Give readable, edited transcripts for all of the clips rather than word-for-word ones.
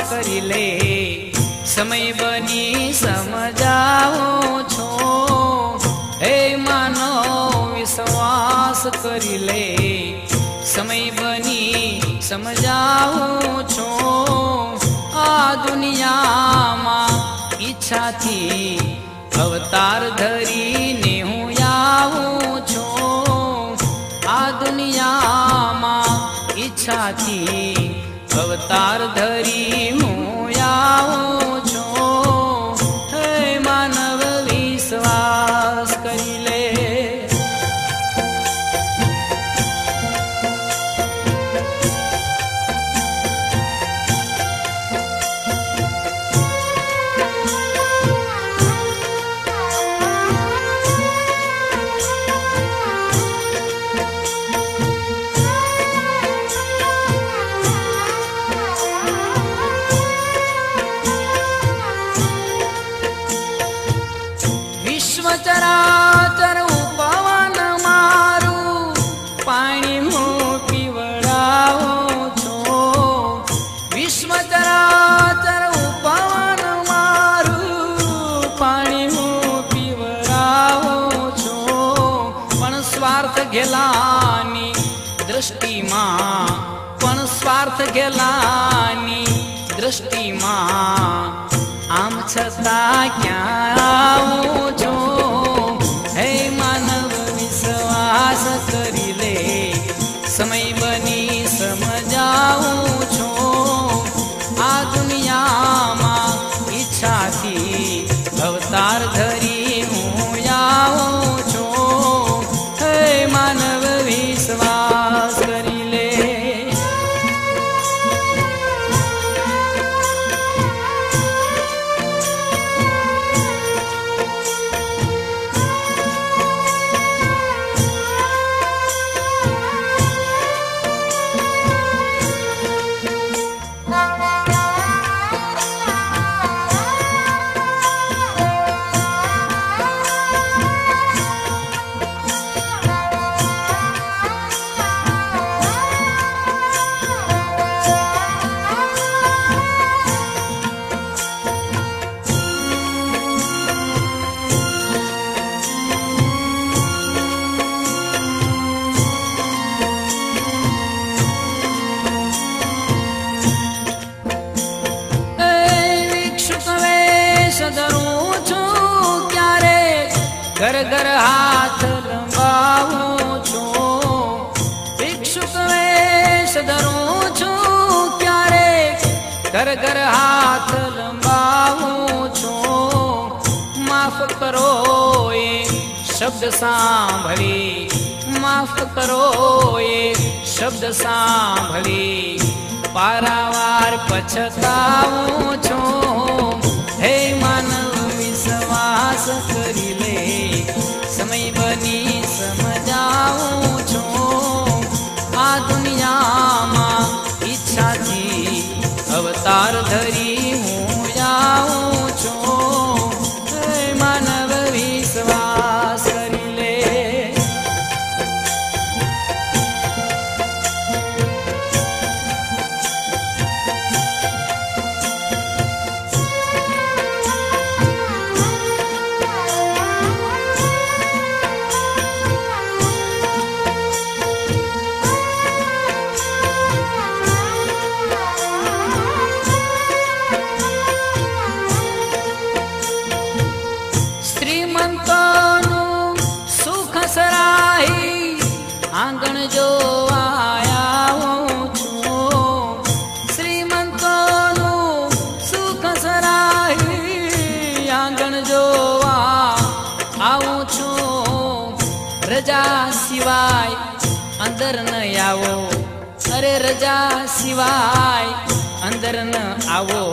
કરી લે, સમય બની સમજાવું છું. હે માનવ વિશ્વાસ કરી લે, સમય બની સમજાવું છું. આ દુનિયામાં ઈચ્છાથી અવતાર ધરીને હું આવું છું. આ દુનિયામાં ઈચ્છાથી અવતાર ધરી હું આવું છું. હે માનવ વિશ્વાસ કરી લે. ચરાચર ઉપવન મારું પાણી હું પીવડાવું છું. વિશ્વ ચરાચર ઉપવન મારું પાણી હું પીવડાવું છું. પણ સ્વાર્થ ઘેલાની દ્રષ્ટિમાં, પણ સ્વાર્થ ઘેલાની દ્રષ્ટિમાં આમ છતાં ક્યાં આવું છું. હે માનવ વિશ્વાસ કરી લે, સમય બની સમજાવું છું. આ દુનિયામાં ઈચ્છાથી અવતાર ધરી હું આવું છું. હે માનવ વિશ્વાસ કરી લે. ધરું છું ક્યારે ઘર ઘર હાથ લંબાવું છું. ભિક્ષુક વેશ ધરું છું ક્યારે ઘર ઘર હાથ લંબાવું છું. માફ કરો એ શબ્દ સાંભળી, માફ કરો એ શબ્દ સાંભળી પારાવાર પછતાવું છું. હે માનવ વિશ્વાસ કરી લે, સમય બની સમજાવું છું. આ દુનિયામાં ઈચ્છાથી અવતાર ધરી હું આવું છું. હે માનવ વિશ્વાસ કરી લે. શ્રીમંતોનું સુખ સરાહી આંગણ જોવા આવું છું. શ્રીમંતોનું સુખ સરાહી આંગણ જોવા આવું છું. રજા સિવાય અંદર ન આવો, અરે રજા સિવાય અંદર ન આવો.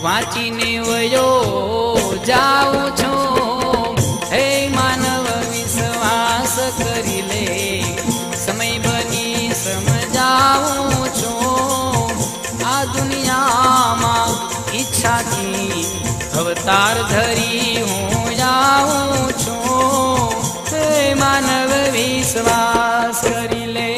વાંચીને વયો જાઉં છું. હે માનવ વિશ્વાસ કરી લે, સમય બની સમજાવું છું. આ દુનિયામાં ઈચ્છાથી અવતાર ધરી હું આવું છું. હે માનવ વિશ્વાસ કરી લે.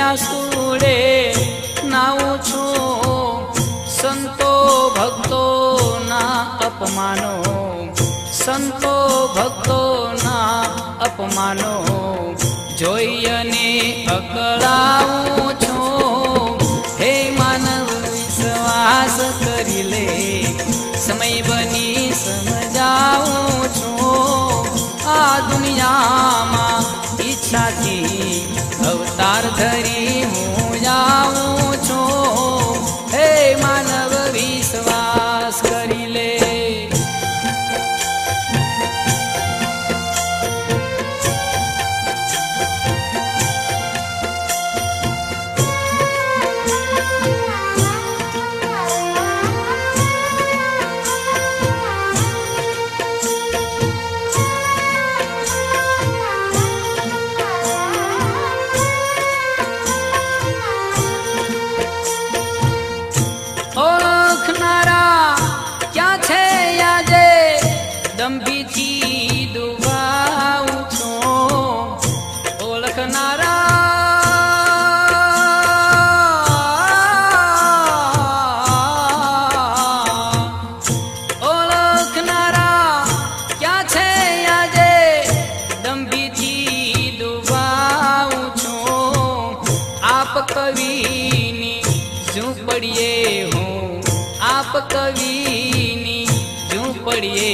દરિયા સુડે નાવું છું સંતો ભક્તો ના અપમાનો સંતો ભક્તો ના અપમાનો જોઈ અને અકળાવું છું હે માનવ વિશ્વાસ કરી લે સમય બની સમજાવું છું આ દુનિયામાં ઈચ્છાથી અવતાર ધરી હું જાઉં છું હે માનવ વિશ્વાસ કરી લે ઓળખનારા ક્યાં છે આજે દંભીથી દુભાવું છું ઓળખનારા ક્યાં છે આજે દંભીથી દુભાવું છું આપ કવિની ઝૂંપડીએ આપ કવિની ઝૂંપડીએ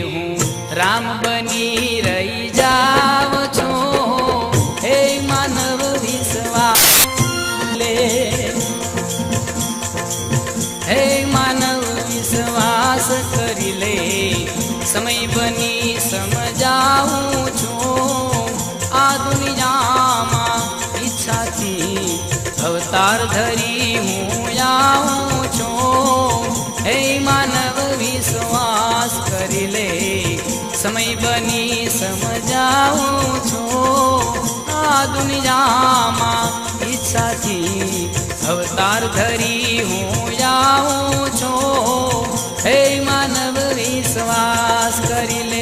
હું રામ બની રહી જાવ છું હે માનવ વિશ્વાસ લે હે માનવ વિશ્વાસ કરી લે સમય બની સમજાવું છું આ દુનિયામાં ઈચ્છાથી અવતાર ધરી હું આવું છું હે માનવ વિશ્વાસ કરી લે સમય બની સમજાવું છું આ દુનિયામાં ઈચ્છાથી અવતાર ધરી હું આવું છું હે માનવ વિશ્વાસ કરી લે